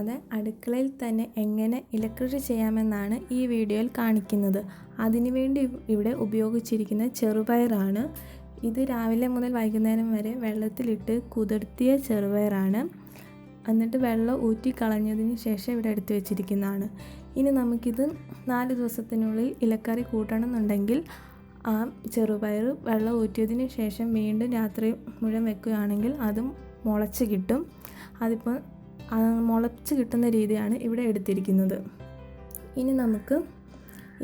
കൂടാതെ അടുക്കളയിൽ തന്നെ എങ്ങനെ ഇലക്കൃഷി ചെയ്യാമെന്നാണ് ഈ വീഡിയോയിൽ കാണിക്കുന്നത്. അതിനുവേണ്ടി ഇവിടെ ഉപയോഗിച്ചിരിക്കുന്ന ചെറുപയറാണ്. ഇത് രാവിലെ മുതൽ വൈകുന്നേരം വരെ വെള്ളത്തിലിട്ട് കുതിർത്തിയ ചെറുപയറാണ്. എന്നിട്ട് വെള്ളം ഊറ്റിക്കളഞ്ഞതിന് ശേഷം ഇവിടെ എടുത്തു വെച്ചിരിക്കുന്നതാണ്. ഇനി നമുക്കിത് 4 ദിവസത്തിനുള്ളിൽ ഇലക്കറി കൂട്ടണമെന്നുണ്ടെങ്കിൽ ആ ചെറുപയർ വെള്ളം ഊറ്റിയതിന് ശേഷം വീണ്ടും രാത്രി മുഴുവൻ വെക്കുകയാണെങ്കിൽ അതും മുളച്ച് കിട്ടും. അതിപ്പോൾ മുളച്ച് കിട്ടുന്ന രീതിയാണ് ഇവിടെ എടുത്തിരിക്കുന്നത്. ഇനി നമുക്ക്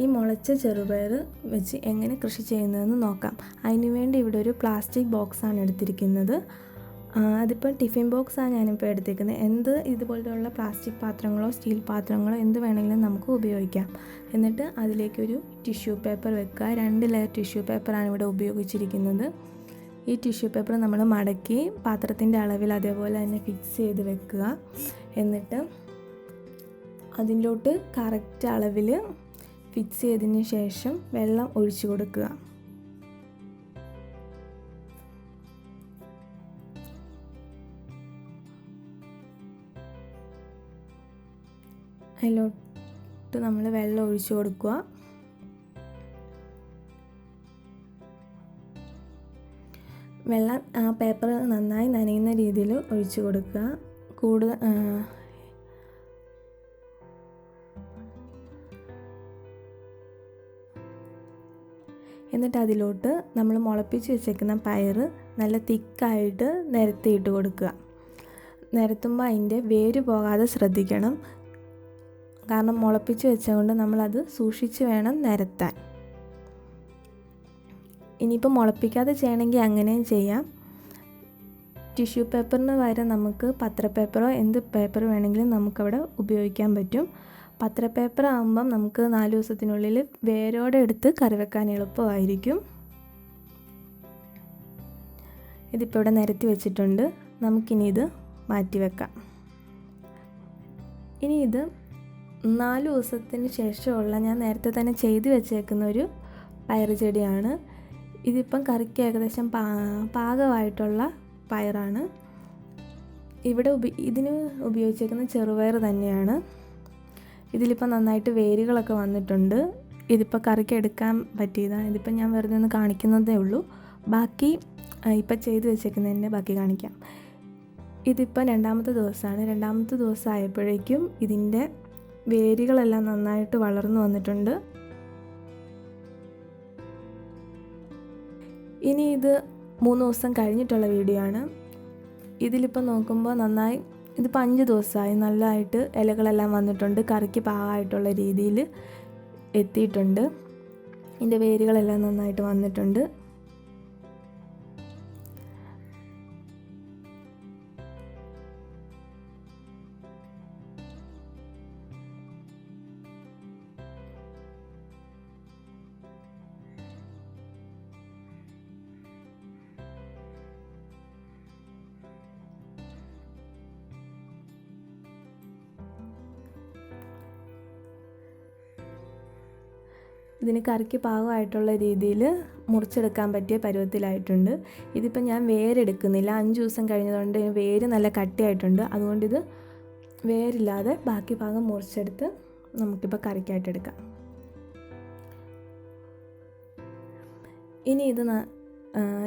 ഈ മുളച്ച ചെറുപയർ വെച്ച് എങ്ങനെ കൃഷി ചെയ്യുന്നതെന്ന് നോക്കാം. അതിനുവേണ്ടി ഇവിടെ ഒരു പ്ലാസ്റ്റിക് ബോക്സാണ് എടുത്തിരിക്കുന്നത്. അതിപ്പോൾ ടിഫിൻ ബോക്സാണ് ഞാനിപ്പോൾ എടുത്തിരിക്കുന്നത്. ഇതുപോലെയുള്ള പ്ലാസ്റ്റിക് പാത്രങ്ങളോ സ്റ്റീൽ പാത്രങ്ങളോ എന്ത് വേണമെങ്കിലും നമുക്ക് ഉപയോഗിക്കാം. എന്നിട്ട് അതിലേക്കൊരു ടിഷ്യൂ പേപ്പർ വെക്കുക. 2 ലെയർ ടിഷ്യൂ പേപ്പറാണ് ഇവിടെ ഉപയോഗിച്ചിരിക്കുന്നത്. ഈ ടിഷ്യൂ പേപ്പർ നമ്മൾ മടക്കി പാത്രത്തിൻ്റെ അളവിൽ അതേപോലെ തന്നെ ഫിക്സ് ചെയ്ത് വെക്കുക. എന്നിട്ട് അതിലോട്ട് കറക്റ്റ് അളവിൽ ഫിക്സ് ചെയ്തതിന് ശേഷം വെള്ളം ഒഴിച്ചു കൊടുക്കുക. അതിലോട്ട് നമ്മൾ വെള്ളം ഒഴിച്ചു കൊടുക്കുക. വെള്ളം ആ പേപ്പർ നന്നായി നനയുന്ന രീതിയിൽ ഒഴിച്ചു കൊടുക്കുക. എന്നിട്ട് അതിലോട്ട് നമ്മൾ മുളപ്പിച്ച് വെച്ചേക്കുന്ന പയർ നല്ല തിക്കായിട്ട് നിരത്തിയിട്ട് കൊടുക്കുക. നിരത്തുമ്പോൾ അതിൻ്റെ വേര് പോകാതെ ശ്രദ്ധിക്കണം. കാരണം മുളപ്പിച്ച് വെച്ചുകൊണ്ട് നമ്മളത് സൂക്ഷിച്ച് വേണം നിരത്താൻ. ഇനിയിപ്പോൾ മുളപ്പിക്കാതെ ചെയ്യണമെങ്കിൽ അങ്ങനെയും ചെയ്യാം. ടിഷ്യൂ പേപ്പറിന് പകരം നമുക്ക് പത്രപ്പേപ്പറോ എന്ത് പേപ്പർ വേണമെങ്കിലും നമുക്കവിടെ ഉപയോഗിക്കാൻ പറ്റും. പത്രപ്പേപ്പർ ആകുമ്പം നമുക്ക് 4 ദിവസത്തിനുള്ളിൽ വേരോടെ എടുത്ത് കറി വെക്കാൻ എളുപ്പമായിരിക്കും. ഇതിപ്പോൾ ഇവിടെ നിരത്തി വെച്ചിട്ടുണ്ട്. നമുക്കിനി ഇത് മാറ്റി വെക്കാം. ഇനി ഇത് 4 ദിവസത്തിന് ശേഷമുള്ള ഞാൻ നേരത്തെ തന്നെ ചെയ്ത് വെച്ചേക്കുന്ന ഒരു പയർ ചെടിയാണ്. ഇതിപ്പം കറിക്ക് ഏകദേശം പാകമായിട്ടുള്ള പയറാണ്. ഇവിടെ ഇതിന് ഉപയോഗിച്ചേക്കുന്ന ചെറുപയർ തന്നെയാണ്. ഇതിലിപ്പോൾ നന്നായിട്ട് വേരുകളൊക്കെ വന്നിട്ടുണ്ട്. ഇതിപ്പോൾ കറിക്ക് എടുക്കാൻ പറ്റിയതാണ്. ഇതിപ്പോൾ ഞാൻ വെറുതെ ഒന്ന് കാണിക്കുന്നതേ ഉള്ളൂ. ബാക്കി ഇപ്പം ചെയ്ത് വെച്ചേക്കുന്നതിൻ്റെ ബാക്കി കാണിക്കാം. ഇതിപ്പോൾ 2ാമത്തെ ദിവസമാണ്. 2ാമത്തെ ദിവസം ആയപ്പോഴേക്കും ഇതിൻ്റെ വേരുകളെല്ലാം നന്നായിട്ട് വളർന്നു വന്നിട്ടുണ്ട്. ഇനി ഇത് 3 ദിവസം കഴിഞ്ഞിട്ടുള്ള വീഡിയോ ആണ്. ഇതിലിപ്പോൾ നോക്കുമ്പോൾ നന്നായി ഇതിപ്പോൾ 5 ദിവസമായി. നല്ലതായിട്ട് ഇലകളെല്ലാം വന്നിട്ടുണ്ട്. കറിക്ക് പാകമായിട്ടുള്ള രീതിയിൽ എത്തിയിട്ടുണ്ട്. ഇതിൻ്റെ വേരുകളെല്ലാം നന്നായിട്ട് വന്നിട്ടുണ്ട്. ഇതിന് കറിക്ക് പാകമായിട്ടുള്ള രീതിയിൽ മുറിച്ചെടുക്കാൻ പറ്റിയ പരുവത്തിലായിട്ടുണ്ട്. ഇതിപ്പോൾ ഞാൻ വേരെടുക്കുന്നില്ല. 5 ദിവസം കഴിഞ്ഞതുകൊണ്ട് വേര് നല്ല കട്ടിയായിട്ടുണ്ട്. അതുകൊണ്ടിത് വേരില്ലാതെ ബാക്കി ഭാഗം മുറിച്ചെടുത്ത് നമുക്കിപ്പോൾ കറിക്കായിട്ട് എടുക്കാം. ഇനി ഇത്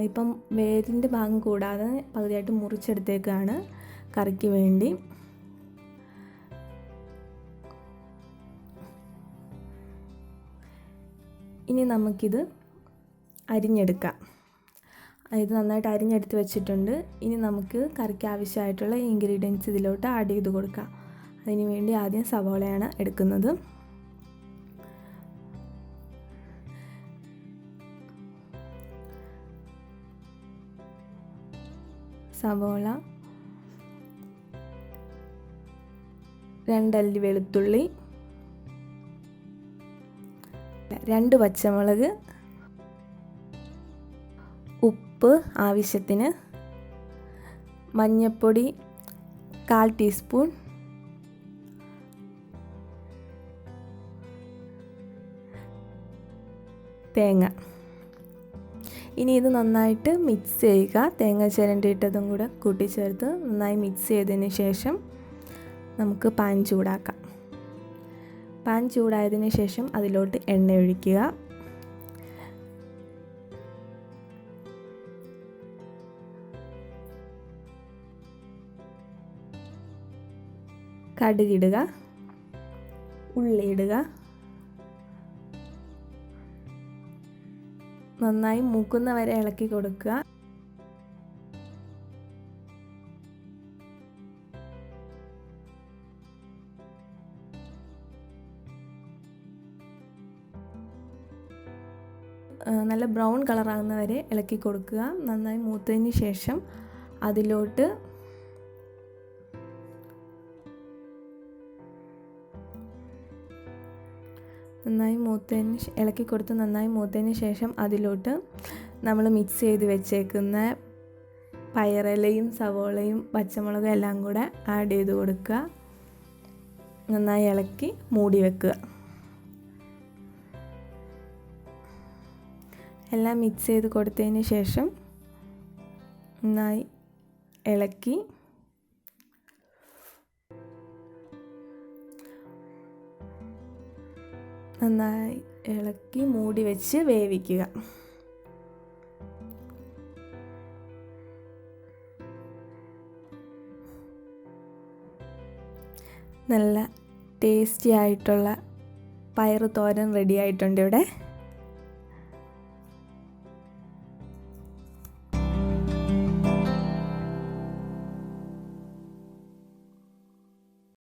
ഇപ്പം വേരിൻ്റെ ഭാഗം കൂടാതെ പകുതിയായിട്ട് മുറിച്ചെടുത്തേക്കാണ് കറിക്ക് വേണ്ടി. ഇനി നമുക്കിത് അരിഞ്ഞെടുക്കാം. ഇത് നന്നായിട്ട് അരിഞ്ഞെടുത്ത് വെച്ചിട്ടുണ്ട്. ഇനി നമുക്ക് കറിക്ക് ആവശ്യമായിട്ടുള്ള ഇൻഗ്രീഡിയൻസ് ഇതിലോട്ട് ആഡ് ചെയ്ത് കൊടുക്കാം. അതിന് വേണ്ടി ആദ്യം സവോളയാണ് എടുക്കുന്നത്. സവോള, 2 അല്ലി വെളുത്തുള്ളി, 2 പച്ചമുളക്, ഉപ്പ് ആവശ്യത്തിന്, മഞ്ഞൾപ്പൊടി 1/4 ടീസ്പൂൺ, തേങ്ങ. ഇനി ഇത് നന്നായിട്ട് മിക്സ് ചെയ്യുക. തേങ്ങ ചിരണ്ടിയിട്ടതും കൂടെ കൂട്ടിച്ചേർത്ത് നന്നായി മിക്സ് ചെയ്തതിന് ശേഷം നമുക്ക് പാൻ ചൂടാക്കാം. പാൻ ചൂടായതിന് ശേഷം അതിലോട്ട് എണ്ണ ഒഴിക്കുക. കടുകിടുക, ഉള്ളിയിടുക. നന്നായി മൂക്കുന്ന വരെ ഇളക്കി കൊടുക്കുക. നല്ല ബ്രൗൺ കളറാകുന്ന വരെ ഇളക്കി കൊടുക്കുക. നന്നായി മൂത്തതിന് ശേഷം അതിലോട്ട് ഇളക്കി കൊടുത്ത് നന്നായി മൂത്തതിന് ശേഷം അതിലോട്ട് നമ്മൾ മിക്സ് ചെയ്ത് വെച്ചേക്കുന്ന പയറിലയും സവോളയും പച്ചമുളകും എല്ലാം കൂടെ ആഡ് ചെയ്ത് കൊടുക്കുക. നന്നായി ഇളക്കി മൂടി വെക്കുക. എല്ലാം മിക്സ് ചെയ്ത് കൊടുത്തതിന് ശേഷം നന്നായി ഇളക്കി മൂടി വെച്ച് വേവിക്കുക. നല്ല ടേസ്റ്റി ആയിട്ടുള്ള പയറ് തോരൻ റെഡി ആയിട്ടുണ്ട് ഇവിടെ.